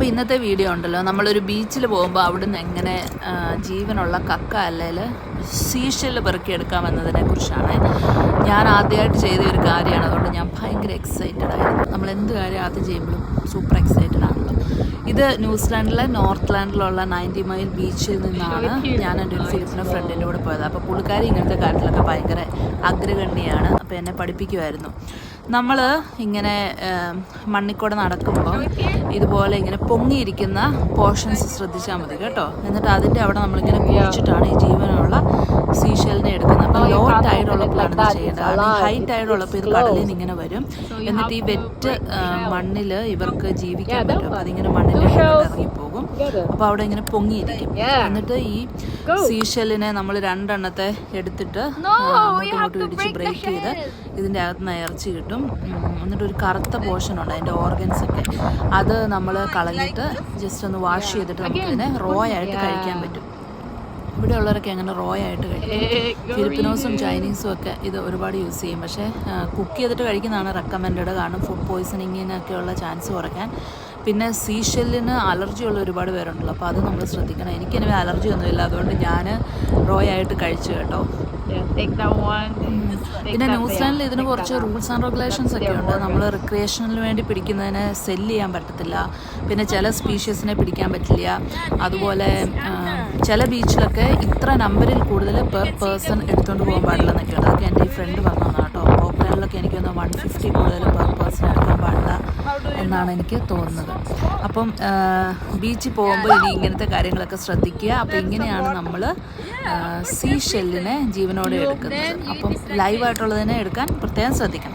അപ്പോൾ ഇന്നത്തെ വീഡിയോ ഉണ്ടല്ലോ, നമ്മളൊരു ബീച്ചിൽ പോകുമ്പോൾ അവിടുന്ന് എങ്ങനെ ജീവനുള്ള കക്ക അല്ലെങ്കിൽ സീഷെല്ല് പെറുക്കിയെടുക്കാമെന്നതിനെ കുറിച്ചാണ്. ഞാൻ ആദ്യമായിട്ട് ചെയ്ത ഒരു കാര്യമാണ്, അതുകൊണ്ട് ഞാൻ ഭയങ്കര എക്സൈറ്റഡ് ആയിരുന്നു. നമ്മൾ എന്ത് കാര്യം ആദ്യം ചെയ്യുമ്പോഴും സൂപ്പർ എക്സൈറ്റഡ് ആണല്ലോ. ഇത് ന്യൂസിലാൻഡിലെ നോർത്ത്-ലാൻഡിലുള്ള 90 മൈൽ ബീച്ചിൽ നിന്നാണ് ഞാൻ എൻ്റെ ഒരു ഫിലിപ്പിനോ ഫ്രണ്ടിൻ്റെ കൂടെ പോയത്. അപ്പോൾ പുള്ളിക്കാരി ഇങ്ങനത്തെ കാര്യത്തിലൊക്കെ ഭയങ്കര അഗ്രഗണ്യാണ്. അപ്പോൾ എന്നെ പഠിപ്പിക്കുമായിരുന്നു. നമ്മൾ ഇങ്ങനെ മണ്ണിക്കൂടെ നടക്കുമ്പോൾ ഇതുപോലെ ഇങ്ങനെ പൊങ്ങിയിരിക്കുന്ന പോർഷൻസ് ശ്രദ്ധിച്ചാൽ മതി കേട്ടോ. എന്നിട്ട് അതിൻ്റെ അവിടെ നമ്മളിങ്ങനെ കുഴിച്ചിട്ടാണ് ഈ ജീവനുള്ള സീഷെല്ലിനെ എടുക്കുന്നത്. അപ്പോൾ ലോ ടൈഡുള്ളപ്പോഴാണ് ഇത് ചെയ്യേണ്ടത്. ഹൈ ടൈഡുള്ളപ്പോൾ ഇത് കടലിൽ നിന്ന് ഇങ്ങനെ വരും. എന്നിട്ട് ഈ വെറ്റ് മണ്ണിൽ ഇവർക്ക് ജീവിക്കാൻ പറ്റും. അപ്പോൾ അതിങ്ങനെ മണ്ണിൻ്റെ ഇറങ്ങിപ്പോകും. അപ്പോൾ അവിടെ ഇങ്ങനെ പൊങ്ങിയിരിക്കും. എന്നിട്ട് ഈ സീഷെല്ലിനെ നമ്മൾ 2 എണ്ണത്തെ എടുത്തിട്ട് അങ്ങോട്ടും ഇടിച്ച് ബ്രേക്ക് ചെയ്ത് ഇതിൻ്റെ അകത്ത് നിന്ന് ഇറച്ചി കിട്ടും. എന്നിട്ട് ഒരു കറുത്ത പോർഷൻ ഉണ്ട്, അതിൻ്റെ ഓർഗൻസൊക്കെ. അത് നമ്മൾ കളഞ്ഞിട്ട് ജസ്റ്റ് ഒന്ന് വാഷ് ചെയ്തിട്ട് നമുക്കിതിനെ റോ ആയിട്ട് കഴിക്കാൻ പറ്റും. ഇവിടെ ഉള്ളവരൊക്കെ അങ്ങനെ റോ ആയിട്ട് കഴിക്കും. ഫിലിപ്പിനോസും ചൈനീസും ഒക്കെ ഇത് ഒരുപാട് യൂസ് ചെയ്യും. പക്ഷേ കുക്ക് ചെയ്തിട്ട് കഴിക്കുന്നതാണ് റെക്കമെൻഡഡ്. കാരണം ഫുഡ് പോയ്സണിങ്ങിനൊക്കെയുള്ള ചാൻസ് കുറയ്ക്കാൻ. പിന്നെ സീഷെല്ലിന് അലർജിയുള്ള ഒരുപാട് പേരുണ്ടല്ലോ, അപ്പോൾ അത് നമ്മൾ ശ്രദ്ധിക്കണം. എനിക്കിനി അലർജി ഒന്നുമില്ല, അതുകൊണ്ട് ഞാൻ റോ ആയിട്ട് കഴിച്ചു കേട്ടോ. പിന്നെ ന്യൂസിലാൻഡിൽ ഇതിന് കുറച്ച് റൂൾസ് ആൻഡ് റെഗുലേഷൻസ് ഒക്കെ ഉണ്ട്. നമ്മൾ റിക്രിയേഷനിൽ വേണ്ടി പിടിക്കുന്നതിന് സെല്ല് ചെയ്യാൻ പറ്റത്തില്ല. പിന്നെ ചില സ്പീഷീസിനെ പിടിക്കാൻ പറ്റില്ല. അതുപോലെ ചില ബീച്ചിലൊക്കെ ഇത്ര നമ്പറിൽ കൂടുതൽ പെർ പേഴ്സൺ എടുത്തുകൊണ്ട് പോകാൻ പാടില്ല എന്നൊക്കെ ഉണ്ട്. അതൊക്കെ എൻ്റെ ഈ ഫ്രണ്ട് പറഞ്ഞതാണ് കേട്ടോ. ഓക്ലാൻഡിലൊക്കെ എനിക്കൊന്ന് 150 കൂടുതൽ പെർ പേഴ്സൺ എടുക്കാൻ പാടില്ല എന്നാണ് എനിക്ക് തോന്നുന്നത്. അപ്പം ബീച്ചിൽ പോകുമ്പോൾ ഇനി ഇങ്ങനത്തെ കാര്യങ്ങളൊക്കെ ശ്രദ്ധിക്കുക. അപ്പോൾ ഇങ്ങനെയാണ് നമ്മൾ സീഷെല്ലിനെ ജീവനോടെ എടുക്കുന്നത്. അപ്പം ലൈവായിട്ടുള്ളതിനെ എടുക്കാൻ പ്രത്യേകം ശ്രദ്ധിക്കണം.